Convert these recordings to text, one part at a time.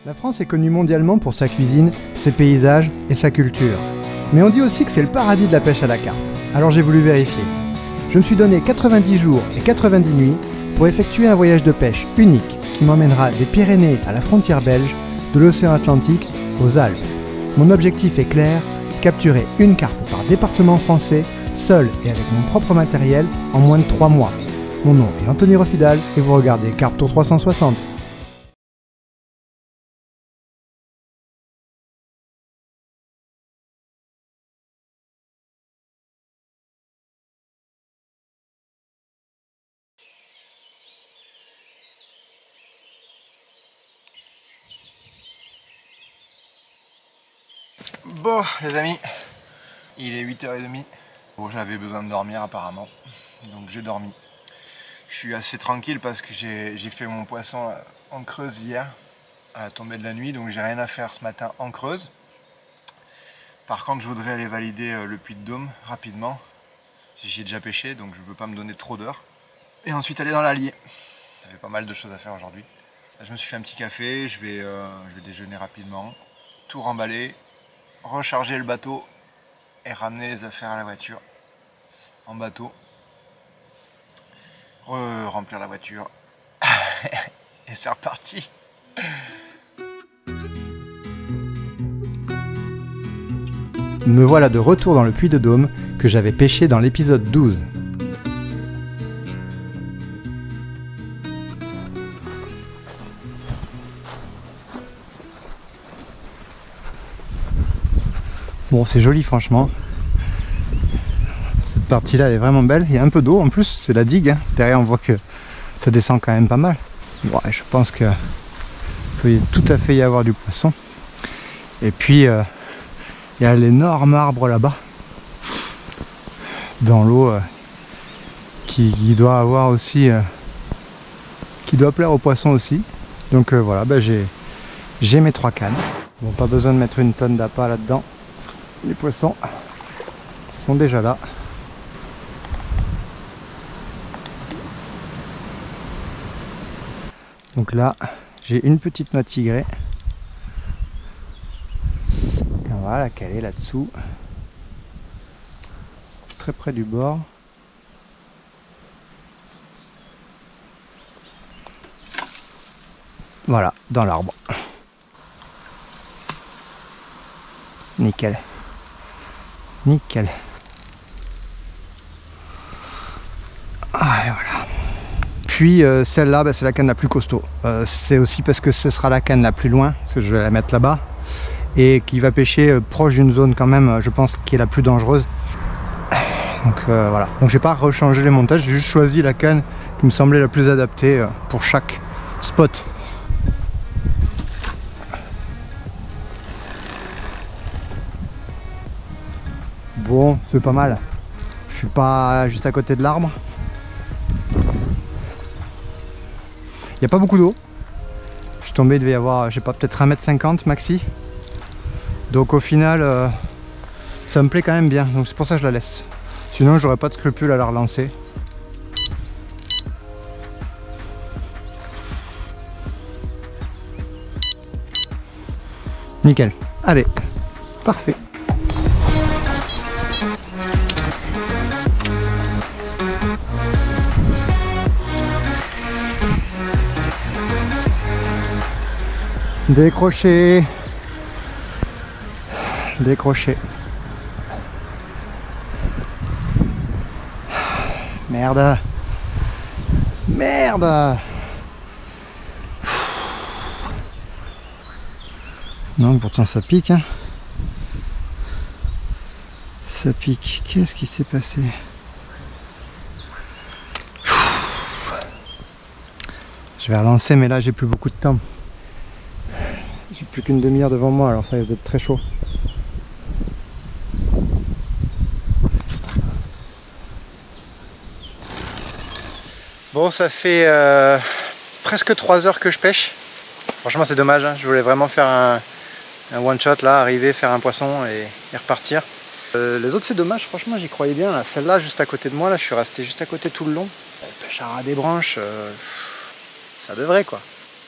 La France est connue mondialement pour sa cuisine, ses paysages et sa culture. Mais on dit aussi que c'est le paradis de la pêche à la carpe. Alors j'ai voulu vérifier. Je me suis donné 90 jours et 90 nuits pour effectuer un voyage de pêche unique qui m'emmènera des Pyrénées à la frontière belge, de l'océan Atlantique aux Alpes. Mon objectif est clair, capturer une carpe par département français, seul et avec mon propre matériel, en moins de 3 mois. Mon nom est Anthony Rofidal et vous regardez Carpe Tour 360. Bon les amis, il est 8h30. Bon, j'avais besoin de dormir apparemment, donc j'ai dormi. Je suis assez tranquille parce que j'ai fait mon poisson en creuse hier, à la tombée de la nuit, donc j'ai rien à faire ce matin en creuse. Par contre je voudrais aller valider le puits de Dôme rapidement. J'ai déjà pêché donc je veux pas me donner trop d'heures. Et ensuite aller dans l'Allier. Ça fait pas mal de choses à faire aujourd'hui. Je me suis fait un petit café, je vais déjeuner rapidement, tout remballer, recharger le bateau et ramener les affaires à la voiture en bateau, remplir la voiture et c'est reparti. Me voilà de retour dans le puits de Dôme que j'avais pêché dans l'épisode 12. Bon, c'est joli franchement. Cette partie-là elle est vraiment belle. Il y a un peu d'eau en plus, c'est la digue. Derrière on voit que ça descend quand même pas mal. Bon, je pense que peut tout à fait y avoir du poisson. Et puis il y a l'énorme arbre là-bas dans l'eau qui doit avoir aussi qui doit plaire aux poissons aussi. Donc voilà, j'ai mes 3 cannes. Bon, pas besoin de mettre une tonne d'appât là-dedans. Les poissons sont déjà là. Donc là, j'ai une petite noix tigrée. Et on va la caler là-dessous. Très près du bord. Voilà, dans l'arbre. Nickel. Nickel. Ah, et voilà. Puis celle-là, c'est la canne la plus costaud. C'est aussi parce que ce sera la canne la plus loin, parce que je vais la mettre là-bas, et qui va pêcher proche d'une zone quand même, je pense, qui est la plus dangereuse. Donc voilà. Donc j'ai pas rechangé les montages, j'ai juste choisi la canne qui me semblait la plus adaptée pour chaque spot. Bon, c'est pas mal. Je suis pas juste à côté de l'arbre. Il n'y a pas beaucoup d'eau. Je suis tombé, il devait y avoir, je sais pas, peut-être 1,50 m maxi. Donc au final, ça me plaît quand même bien. Donc c'est pour ça que je la laisse. Sinon, j'aurais pas de scrupule à la relancer. Nickel. Allez, parfait. Décroché. Décroché. Merde. Merde. Non, pourtant ça pique. Hein. Ça pique. Qu'est-ce qui s'est passé? Je vais relancer, mais là j'ai plus beaucoup de temps. J'ai plus qu'une demi-heure devant moi, alors ça risque d'être très chaud. Bon, ça fait presque 3 heures que je pêche. Franchement c'est dommage, hein. Je voulais vraiment faire un one shot là, arriver, faire un poisson et repartir. Les autres c'est dommage, franchement j'y croyais bien là. Celle-là juste à côté de moi, là je suis resté juste à côté tout le long. Elle pêche à ras des branches, ça devrait quoi.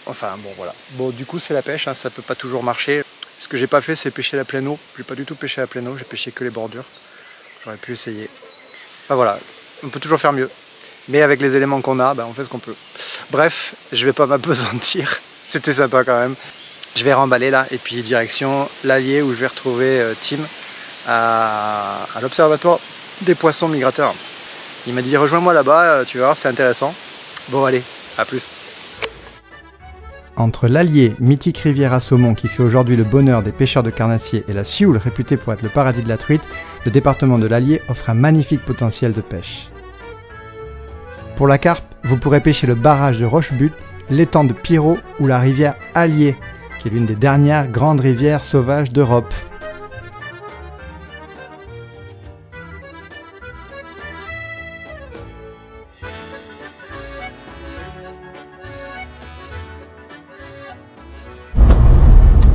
Enfin bon voilà. Bon du coup c'est la pêche, hein, ça peut pas toujours marcher. Ce que j'ai pas fait c'est pêcher la pleine eau. J'ai pas du tout pêché la pleine eau, j'ai pêché que les bordures. J'aurais pu essayer. Enfin voilà, on peut toujours faire mieux. Mais avec les éléments qu'on a, on fait ce qu'on peut. Bref, je vais pas m'apesantir. C'était sympa quand même. Je vais remballer là et puis direction l'Allier où je vais retrouver Tim à l'observatoire des poissons migrateurs. Il m'a dit rejoins-moi là-bas, tu vas voir c'est intéressant. Bon allez, à plus. Entre l'Allier, mythique rivière à saumon qui fait aujourd'hui le bonheur des pêcheurs de carnassiers, et la Sioule, réputée pour être le paradis de la truite, le département de l'Allier offre un magnifique potentiel de pêche. Pour la carpe, vous pourrez pêcher le barrage de Rochebut, l'étang de Pirot ou la rivière Allier, qui est l'une des dernières grandes rivières sauvages d'Europe.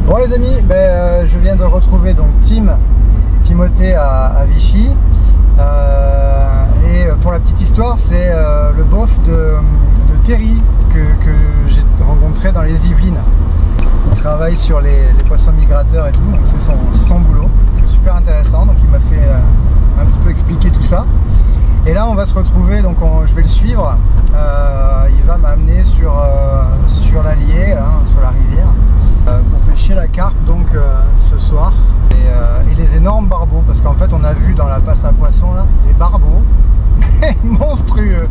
Bon les amis, je viens de retrouver donc Timothée à Vichy. Et pour la petite histoire, c'est le bof de Terry que j'ai rencontré dans les Yvelines. Il travaille sur les poissons migrateurs et tout, donc c'est son boulot. C'est super intéressant, donc il m'a fait un petit peu expliquer tout ça. Et là on va se retrouver, donc je vais le suivre. Il va m'amener sur l'Allier, hein, sur la rivière, pour pêcher la carpe donc ce soir. Et les énormes barbeaux, parce qu'en fait on a vu dans la passe à poissons là des barbeaux monstrueux.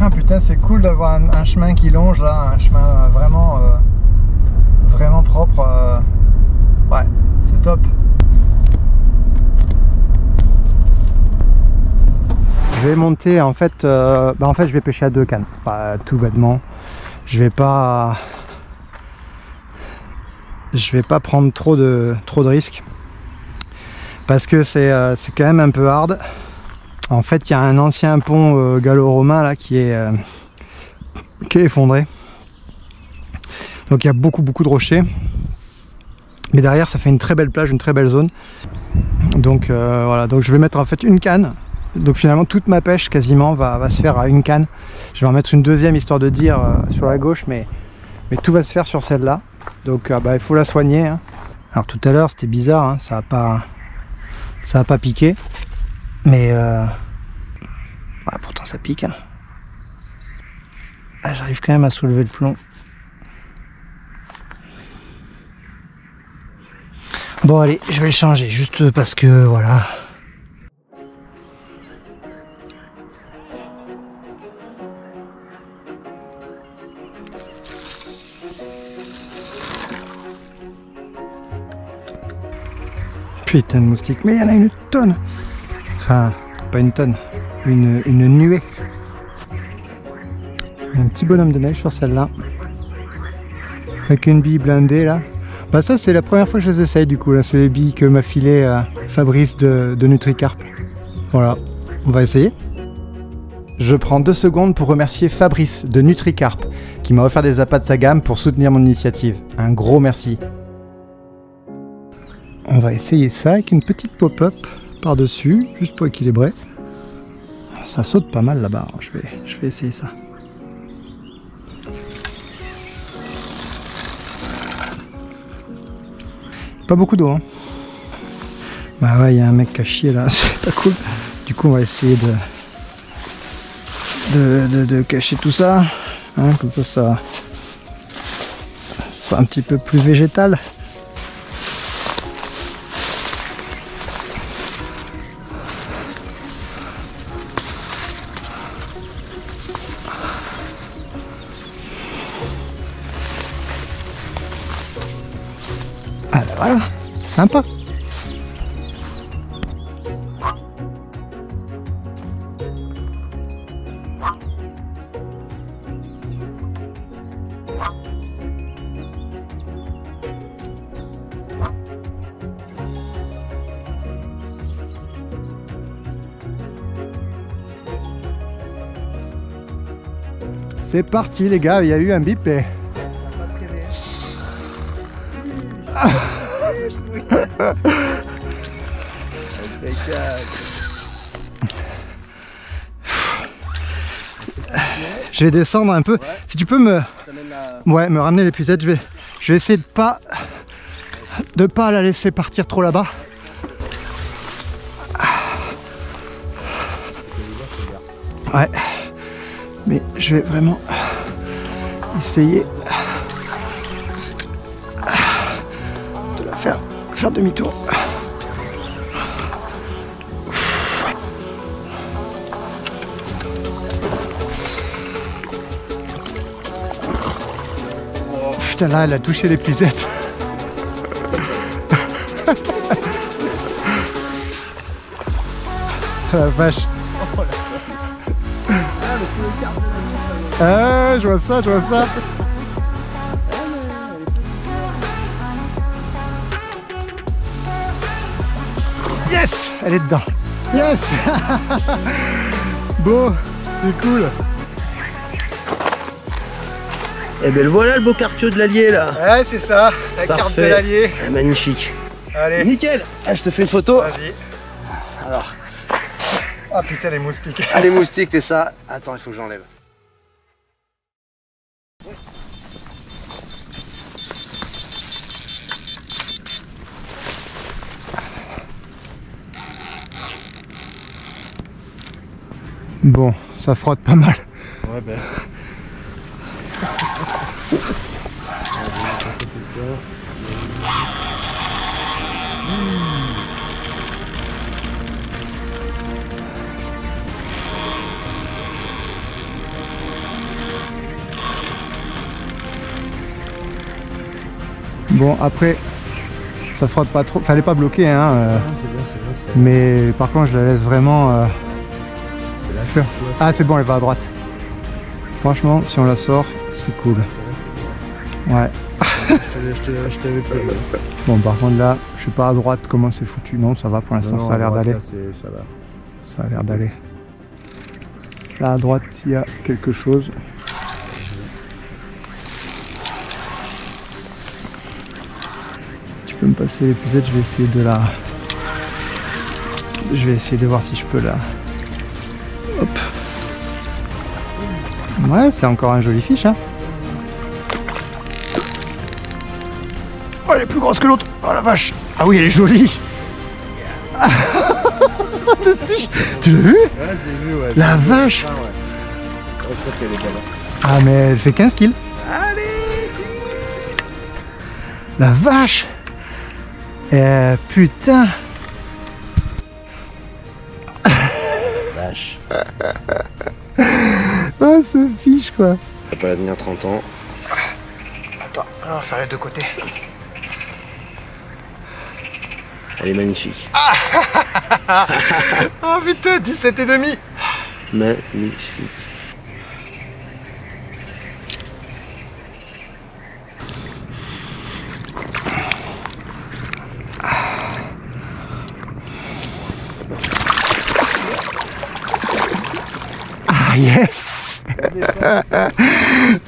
Ah putain, c'est cool d'avoir un chemin qui longe là, un chemin vraiment propre. Ouais, c'est top. Je vais monter en fait, je vais pêcher à 2 cannes, tout bêtement. Je vais pas prendre trop de risques parce que c'est quand même un peu hard. En fait, il y a un ancien pont gallo-romain là qui est effondré. Donc il y a beaucoup de rochers. Mais derrière, ça fait une très belle plage, une très belle zone. Donc voilà, donc je vais mettre en fait une canne. Donc finalement, toute ma pêche quasiment va se faire à une canne. Je vais en mettre une deuxième histoire de dire sur la gauche, mais tout va se faire sur celle-là. Donc il faut la soigner. Hein. Alors tout à l'heure, c'était bizarre, hein, ça a pas piqué. Mais pourtant ça pique. Hein. Ah, j'arrive quand même à soulever le plomb. Bon allez, je vais le changer juste parce que voilà. Putain de moustique, mais il y en a une tonne. Enfin, pas une tonne, une nuée. Un petit bonhomme de neige sur celle-là. Avec une bille blindée là. Ça c'est la première fois que je les essaye du coup. Là, c'est les billes que m'a filé Fabrice de NutriCarp. Voilà, on va essayer. Je prends 2 secondes pour remercier Fabrice de NutriCarp qui m'a offert des appâts de sa gamme pour soutenir mon initiative. Un gros merci. On va essayer ça avec une petite pop-up par-dessus, juste pour équilibrer. Ça saute pas mal là-bas, je vais essayer ça. Pas beaucoup d'eau, hein. Bah ouais, il y a un mec qui a chié là, c'est pas cool. Du coup, on va essayer de cacher tout ça, hein, comme ça sera un petit peu plus végétal. Ah ben voilà, sympa. C'est parti les gars, il y a eu un bip et... Je vais descendre un peu. Ouais. Si tu peux me... Ouais, me ramener l'épuisette, je vais essayer de pas la laisser partir trop là-bas. Ouais. Mais je vais vraiment essayer de la faire demi-tour. Oh, putain, là, elle a touché l'épuisette. La vache. Ah, je vois ça, Yes, elle est dedans. Yes. Bon, c'est cool. Et ben voilà le beau carpio de l'Allier là. Ouais, c'est ça, la carte de l'Allier. Ah, magnifique. Allez. Nickel. Ah, je te fais une photo. Vas-y. Alors. Ah putain, les moustiques. Ah, les moustiques, c'est ça. Attends, il faut que j'enlève. Bon, ça frotte pas mal. Ouais, ben. Bon, après, ça frotte pas trop. Fallait pas bloquer, hein. Mais par contre, je la laisse vraiment. Ah, c'est bon, elle va à droite. Franchement, si on la sort, c'est cool. Ouais. Je t'avais pas vu. Bon, par contre, là, je sais pas à droite comment c'est foutu. Non, ça va pour l'instant, ça a l'air d'aller. Ça a l'air d'aller. Là, à droite, il y a quelque chose. Si tu peux me passer l'épuisette, je vais essayer de la... Je vais essayer de voir si je peux la... Hop. Ouais, c'est encore un joli fiche, hein. Oh, elle est plus grosse que l'autre. Oh la vache. Ah oui, elle est jolie. Cette fiche, tu l'as vu? Ouais, je l'ai vu, ouais. La vache. Ah, ouais. Je crois qu'elle est pas là. Ah, mais elle fait 15 kills. Allez. La vache. Putain. Vache. Oh, ce fiche, quoi. Ça va pas la tenir 30 ans. Attends, on s'arrête de côté. Elle est magnifique. Oh putain, 17,5. Magnifique. Ah yes.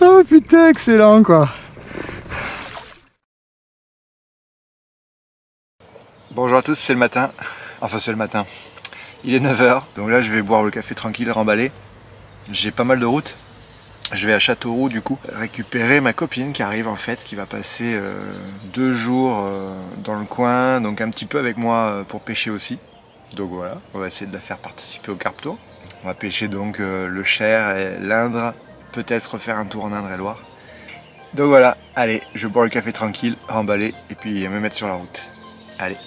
Oh putain, excellent quoi. Bonjour à tous, c'est le matin. Enfin c'est le matin. Il est 9 h, donc là je vais boire le café tranquille, remballer. J'ai pas mal de route. Je vais à Châteauroux du coup récupérer ma copine qui arrive en fait, qui va passer 2 jours dans le coin, donc un petit peu avec moi pour pêcher aussi. Donc voilà, on va essayer de la faire participer au Carp Tour. On va pêcher donc le Cher et l'Indre, peut-être faire un tour en Indre-et-Loire. Donc voilà, allez, je bois le café tranquille, remballer et puis me mettre sur la route. Allez.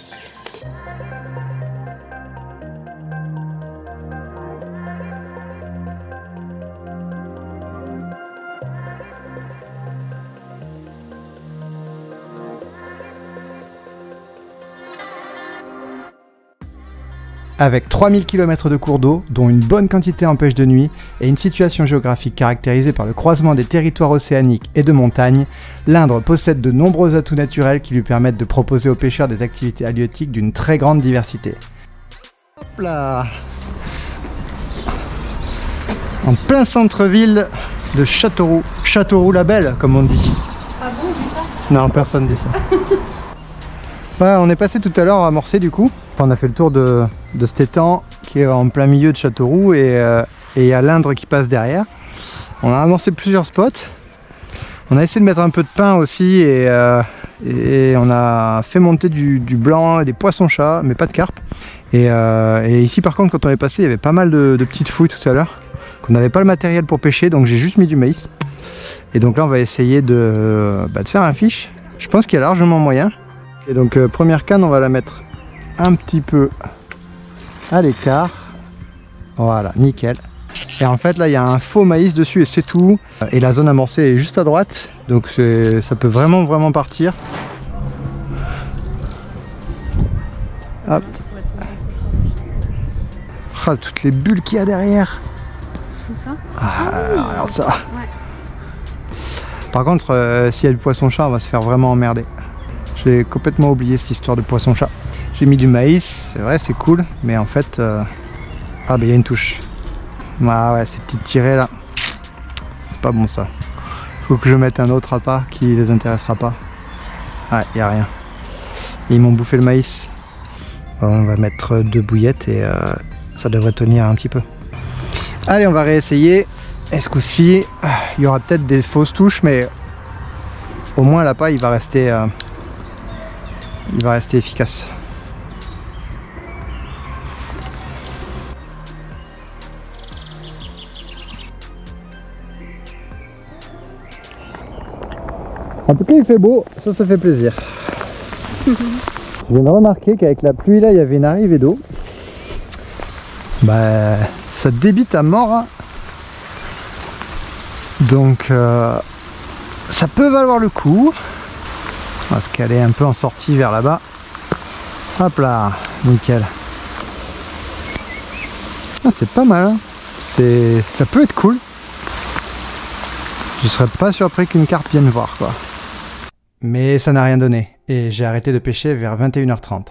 Avec 3000 km de cours d'eau, dont une bonne quantité en pêche de nuit, et une situation géographique caractérisée par le croisement des territoires océaniques et de montagne, l'Indre possède de nombreux atouts naturels qui lui permettent de proposer aux pêcheurs des activités halieutiques d'une très grande diversité. Hop là! En plein centre-ville de Châteauroux. Châteauroux-la-Belle, comme on dit. Ah bon, on dit ça? Non, personne dit ça. Ouais, on est passé tout à l'heure à Morcé du coup. Enfin, on a fait le tour de cet étang qui est en plein milieu de Châteauroux et il y a l'Indre qui passe derrière. On a amorcé plusieurs spots. On a essayé de mettre un peu de pain aussi et on a fait monter du blanc et des poissons-chats, mais pas de carpe. Et ici par contre, quand on est passé, il y avait pas mal de petites fouilles tout à l'heure. Qu'on n'avait pas le matériel pour pêcher, donc j'ai juste mis du maïs. Et donc là on va essayer de faire un fish. Je pense qu'il y a largement moyen. Et donc première canne, on va la mettre un petit peu à l'écart. Voilà, nickel. Et en fait là il y a un faux maïs dessus et c'est tout. Et la zone amorcée est juste à droite, donc ça peut vraiment partir. Hop. Ah, toutes les bulles qu'il y a derrière. Tout ça. Alors ça. Ouais. Par contre, s'il y a du poisson-chat, on va se faire vraiment emmerder. J'ai complètement oublié cette histoire de poisson-chat. J'ai mis du maïs, c'est vrai, c'est cool, mais en fait, ah bah il y a une touche. Ah ouais, ces petites tirées là, c'est pas bon ça. Faut que je mette un autre appât qui les intéressera pas. Ah, il y a rien. Et ils m'ont bouffé le maïs. On va mettre 2 bouillettes et ça devrait tenir un petit peu. Allez, on va réessayer. Et ce coup-ci, il y aura peut-être des fausses touches, mais au moins l'appât il va rester efficace. En tout cas, il fait beau, ça fait plaisir. Je viens de remarquer qu'avec la pluie là, il y avait une arrivée d'eau. Bah, ça débite à mort. Hein. Donc, ça peut valoir le coup. On va se caler un peu en sortie vers là-bas. Hop là, nickel. Ah, c'est pas mal. Hein. Ça peut être cool. Je serais pas surpris qu'une carpe vienne voir quoi. Mais ça n'a rien donné et j'ai arrêté de pêcher vers 21h30.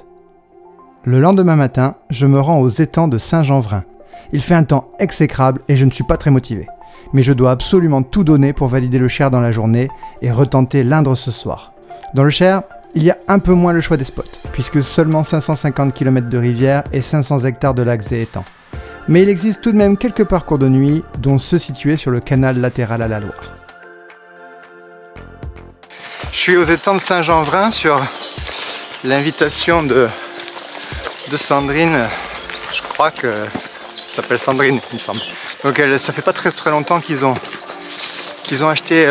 Le lendemain matin, je me rends aux étangs de Saint-Jean-Vrin. Il fait un temps exécrable et je ne suis pas très motivé. Mais je dois absolument tout donner pour valider le Cher dans la journée et retenter l'Indre ce soir. Dans le Cher, il y a un peu moins le choix des spots, puisque seulement 550 km de rivière et 500 hectares de lacs et étangs. Mais il existe tout de même quelques parcours de nuit, dont ceux situés sur le canal latéral à la Loire. Je suis aux étangs de Saint-Jean-Vrin sur l'invitation de Sandrine, je crois que ça s'appelle Sandrine il me semble. Donc ça fait pas très longtemps qu'ils ont acheté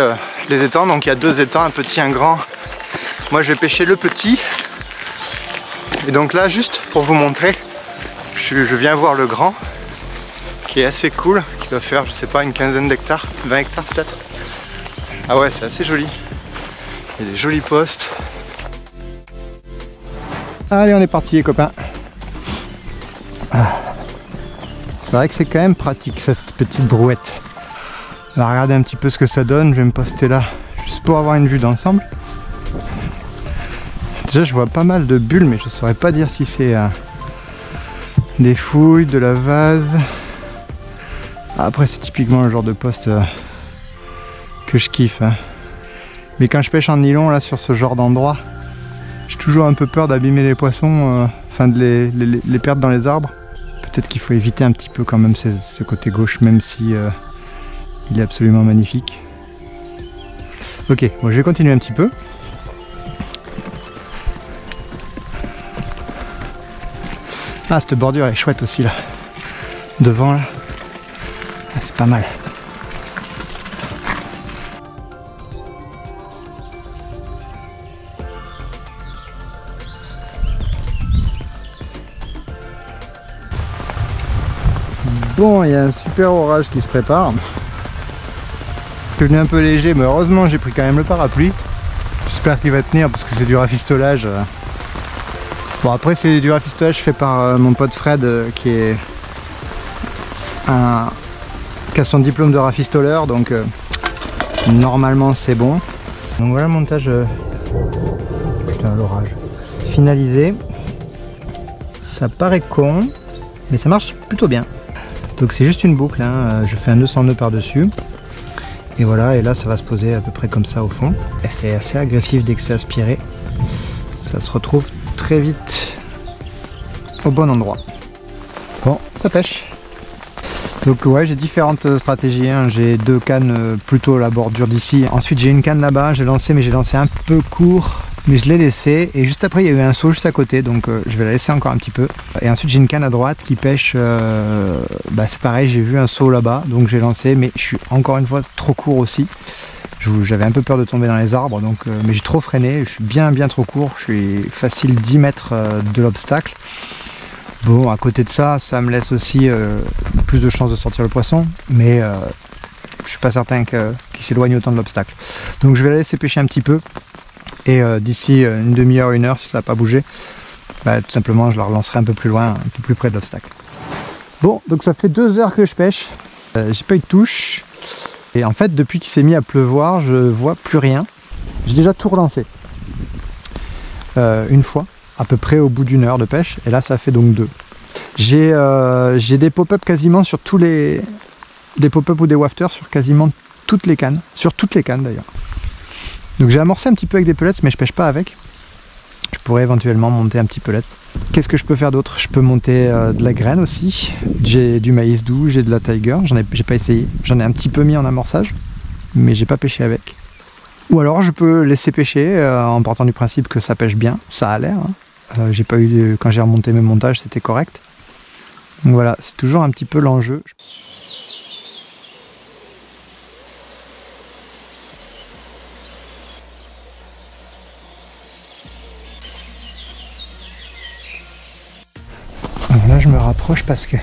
les étangs, donc il y a 2 étangs, un petit et un grand. Moi je vais pêcher le petit. Et donc là juste pour vous montrer, je viens voir le grand qui est assez cool, qui doit faire je sais pas une quinzaine d'hectares, 20 hectares peut-être. Ah ouais, c'est assez joli. Il y a des jolis postes. Allez, on est parti les copains. C'est vrai que c'est quand même pratique cette petite brouette. On va regarder un petit peu ce que ça donne. Je vais me poster là juste pour avoir une vue d'ensemble. Déjà je vois pas mal de bulles mais je saurais pas dire si c'est des fouilles, de la vase. Après c'est typiquement le genre de poste que je kiffe. Hein. Mais quand je pêche en nylon là sur ce genre d'endroit, j'ai toujours un peu peur d'abîmer les poissons, enfin de les perdre dans les arbres. Peut-être qu'il faut éviter un petit peu quand même ce côté gauche, même si il est absolument magnifique. Ok, bon, je vais continuer un petit peu. Ah, cette bordure elle est chouette aussi là. Devant là. Ah, c'est pas mal. Bon, il y a un super orage qui se prépare. Je suis venu un peu léger, mais heureusement j'ai pris quand même le parapluie. J'espère qu'il va tenir parce que c'est du rafistolage. Bon, après c'est du rafistolage fait par mon pote Fred qui a son diplôme de rafistoleur, donc normalement c'est bon. Donc voilà le montage. Putain, l'orage. Finalisé. Ça paraît con, mais ça marche plutôt bien. Donc c'est juste une boucle, hein. Je fais un nœud sans nœud par dessus. Et voilà, et là ça va se poser à peu près comme ça au fond. Et c'est assez agressif dès que c'est aspiré. Ça se retrouve très vite au bon endroit. Bon, ça pêche. Donc ouais, j'ai différentes stratégies, hein. J'ai 2 cannes plutôt à la bordure d'ici. Ensuite j'ai une canne là-bas, j'ai lancé mais j'ai lancé un peu court. Mais je l'ai laissé et juste après il y a eu un seau juste à côté, donc je vais la laisser encore un petit peu. Et ensuite j'ai une canne à droite qui pêche, c'est pareil, j'ai vu un seau là-bas, donc j'ai lancé, mais je suis encore une fois trop court aussi. J'avais un peu peur de tomber dans les arbres, donc, mais j'ai trop freiné, je suis bien trop court, je suis facile 10 mètres de l'obstacle. Bon, à côté de ça, ça me laisse aussi plus de chances de sortir le poisson, mais je suis pas certain qu'il s'éloigne autant de l'obstacle. Donc je vais la laisser pêcher un petit peu. Et d'ici une demi-heure, 1 heure, si ça n'a pas bougé, tout simplement je la relancerai un peu plus loin, un peu plus près de l'obstacle. Bon, donc ça fait 2 heures que je pêche, j'ai pas eu de touche. Et en fait, depuis qu'il s'est mis à pleuvoir, je vois plus rien. J'ai déjà tout relancé. Une fois, à peu près au bout d'1 heure de pêche, et là ça fait donc 2. J'ai des pop-up quasiment sur tous les... Des pop-up ou des wafters sur quasiment toutes les cannes, sur toutes les cannes d'ailleurs. Donc j'ai amorcé un petit peu avec des pellets, mais je pêche pas avec. Je pourrais éventuellement monter un petit pellet. Qu'est-ce que je peux faire d'autre? Je peux monter de la graine aussi. J'ai du maïs doux, j'ai de la tiger. J'ai pas essayé. J'en ai un petit peu mis en amorçage, mais j'ai pas pêché avec. Ou alors je peux laisser pêcher en partant du principe que ça pêche bien. Ça a l'air. Hein. J'ai pas eu quand j'ai remonté mes montages, c'était correct. Donc voilà, c'est toujours un petit peu l'enjeu. Alors là je me rapproche parce que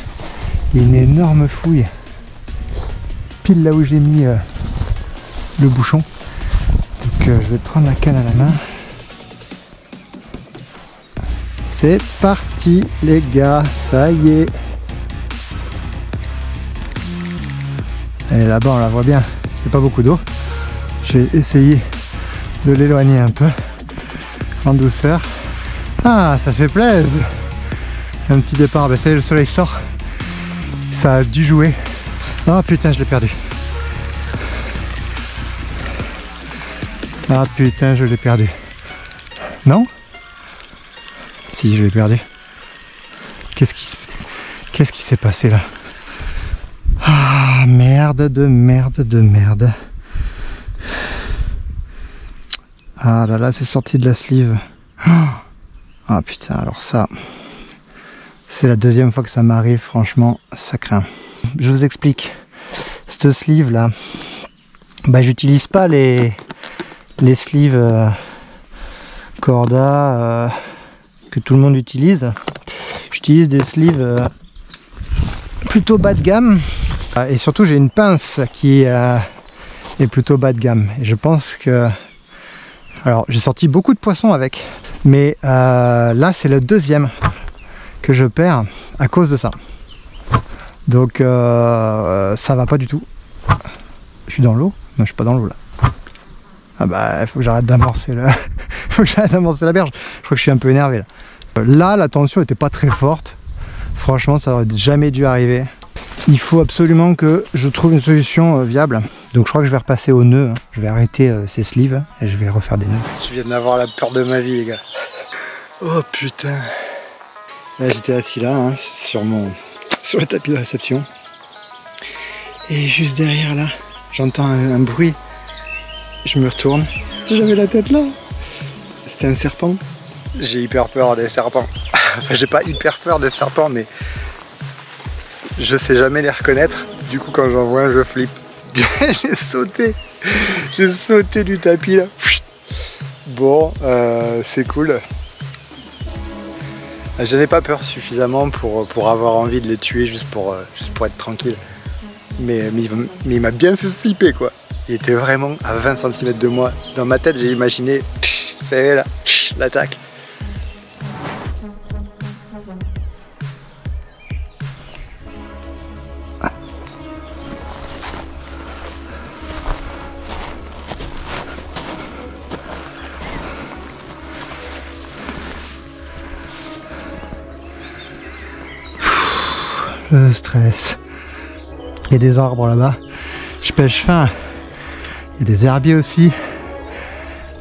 il y a une énorme fouille pile là où j'ai mis le bouchon. Donc je vais prendre la canne à la main. C'est parti les gars, ça y est. Et là-bas on la voit bien, il n'y a pas beaucoup d'eau. Je vais essayer de l'éloigner un peu en douceur. Ah, ça fait plaisir. Un petit départ, ça y est, le soleil sort. Ça a dû jouer. Ah putain, je l'ai perdu. Ah putain, je l'ai perdu. Non? Si, je l'ai perdu. Qu'est-ce qui s'est passé là? Ah, merde de merde de merde. Ah là là, c'est sorti de la sleeve. Ah putain, alors ça... C'est la 2e fois que ça m'arrive, franchement, ça craint. Je vous explique. Cette sleeve là, j'utilise pas les sleeves Corda que tout le monde utilise. J'utilise des sleeves plutôt bas de gamme. Et surtout, j'ai une pince qui est plutôt bas de gamme. Et je pense que... Alors, j'ai sorti beaucoup de poissons avec. Mais là, c'est le 2e. Que je perds à cause de ça. Donc ça va pas du tout. Je suis dans l'eau? Non, je suis pas dans l'eau là. Ah bah il faut que j'arrête d'amorcer le... faut que j'arrête d'amorcer la berge. Je crois que je suis un peu énervé là. Là la tension était pas très forte. Franchement ça aurait jamais dû arriver. Il faut absolument que je trouve une solution viable. Donc je crois que je vais repasser au nœud. Je vais arrêter ces sleeves et je vais refaire des nœuds. Je viens d'avoir la peur de ma vie les gars. Oh putain. Là j'étais assis là, hein, sur le tapis de réception. Et juste derrière là, j'entends un bruit. Je me retourne. J'avais la tête là. C'était un serpent. J'ai hyper peur des serpents. Enfin j'ai pas hyper peur des serpents mais je sais jamais les reconnaître. Du coup quand j'en vois un je flippe. J'ai sauté. J'ai sauté du tapis là. Bon, c'est cool. Je n'ai pas peur suffisamment pour avoir envie de les tuer juste pour être tranquille. Mais il m'a bien fait flipper quoi. Il était vraiment à 20 cm de moi. Dans ma tête j'ai imaginé, c'est là, l'attaque. Le stress. Il y a des arbres là-bas. Je pêche fin. Il y a des herbiers aussi.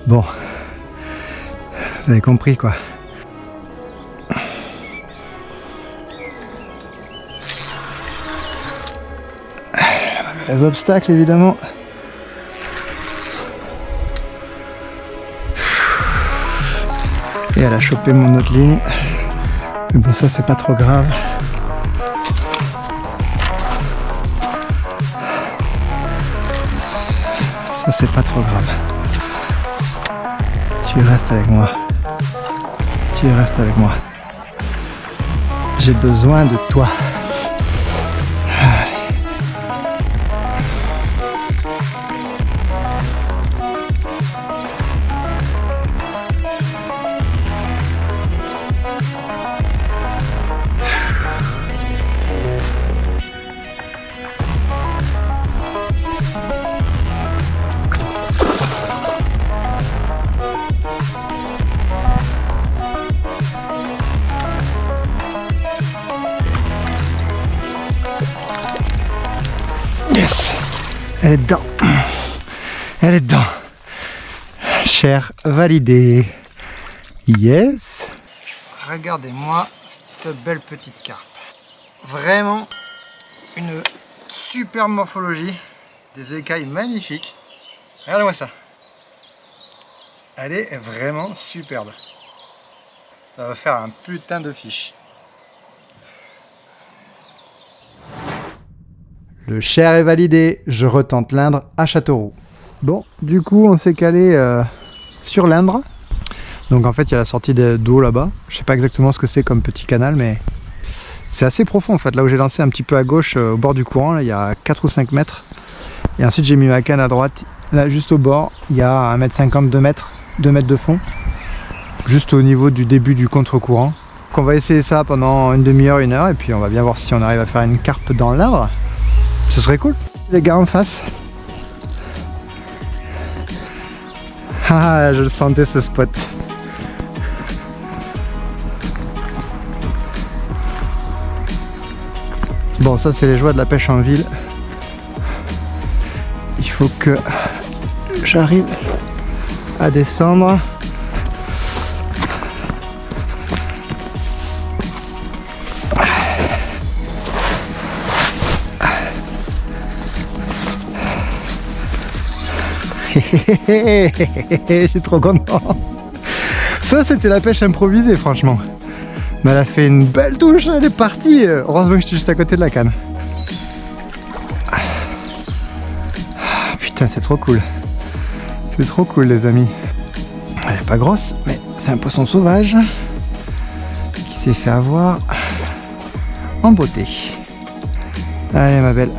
Bon. Vous avez compris quoi. Les obstacles évidemment. Et elle a chopé mon autre ligne. Mais bon, ça c'est pas trop grave. Ça c'est pas trop grave. Tu restes avec moi. Tu restes avec moi. J'ai besoin de toi. Yes, elle est dedans. Elle est dedans. Cher validé. Yes. Regardez-moi cette belle petite carpe. Vraiment une super morphologie. Des écailles magnifiques. Regardez-moi ça. Elle est vraiment superbe. Ça va faire un putain de fiche. Le Cher est validé, je retente l'Indre à Châteauroux. Bon, du coup on s'est calé sur l'Indre. Donc en fait il y a la sortie d'eau là-bas. Je sais pas exactement ce que c'est comme petit canal, mais c'est assez profond en fait. Là où j'ai lancé un petit peu à gauche au bord du courant, là, il y a 4 ou 5 mètres. Et ensuite j'ai mis ma canne à droite, là juste au bord, il y a 1,50 m, 2 mètres de fond. Juste au niveau du début du contre-courant. Donc on va essayer ça pendant une demi-heure, 1 heure, et puis on va bien voir si on arrive à faire une carpe dans l'Indre. Ce serait cool. Les gars en face. Ah, je le sentais ce spot. Bon, ça c'est les joies de la pêche en ville. Il faut que j'arrive à descendre. Je suis trop content. Ça c'était la pêche improvisée franchement. Mais elle a fait une belle touche, elle est partie. Heureusement que je suis juste à côté de la canne. Putain, c'est trop cool. C'est trop cool les amis. Elle est pas grosse, mais c'est un poisson sauvage qui s'est fait avoir en beauté. Allez ma belle.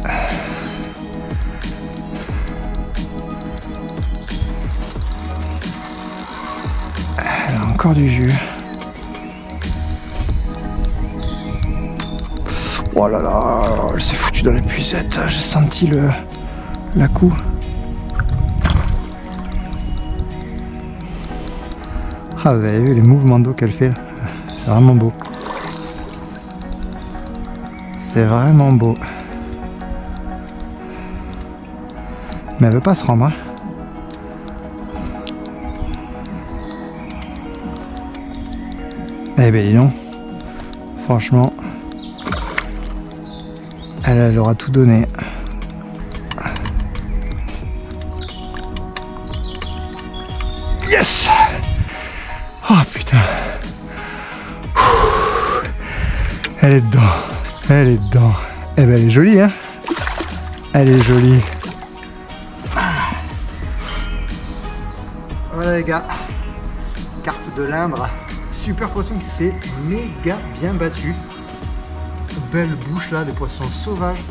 Elle a encore du jus. Oh là là, elle s'est foutue dans la puisette, j'ai senti la coup. Ah, vous avez vu les mouvements d'eau qu'elle fait, c'est vraiment beau. C'est vraiment beau. Mais elle veut pas se rendre, hein. Eh ben dis donc, franchement, elle aura tout donné. Yes! Oh putain! Elle est dedans, elle est dedans. Eh ben elle est jolie, hein? Elle est jolie. Voilà les gars, carpe de l'Indre. Super poisson qui s'est méga bien battu. Belle bouche là, des poissons sauvages.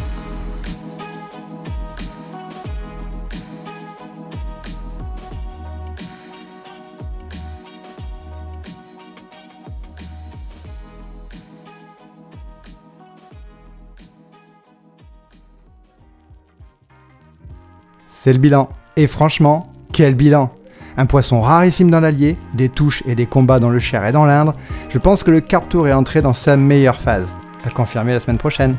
C'est le bilan. Et franchement, quel bilan! Un poisson rarissime dans l'Allier, des touches et des combats dans le Cher et dans l'Indre. Je pense que le Carp Tour est entré dans sa meilleure phase. À confirmer la semaine prochaine.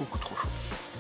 beaucoup trop chaud.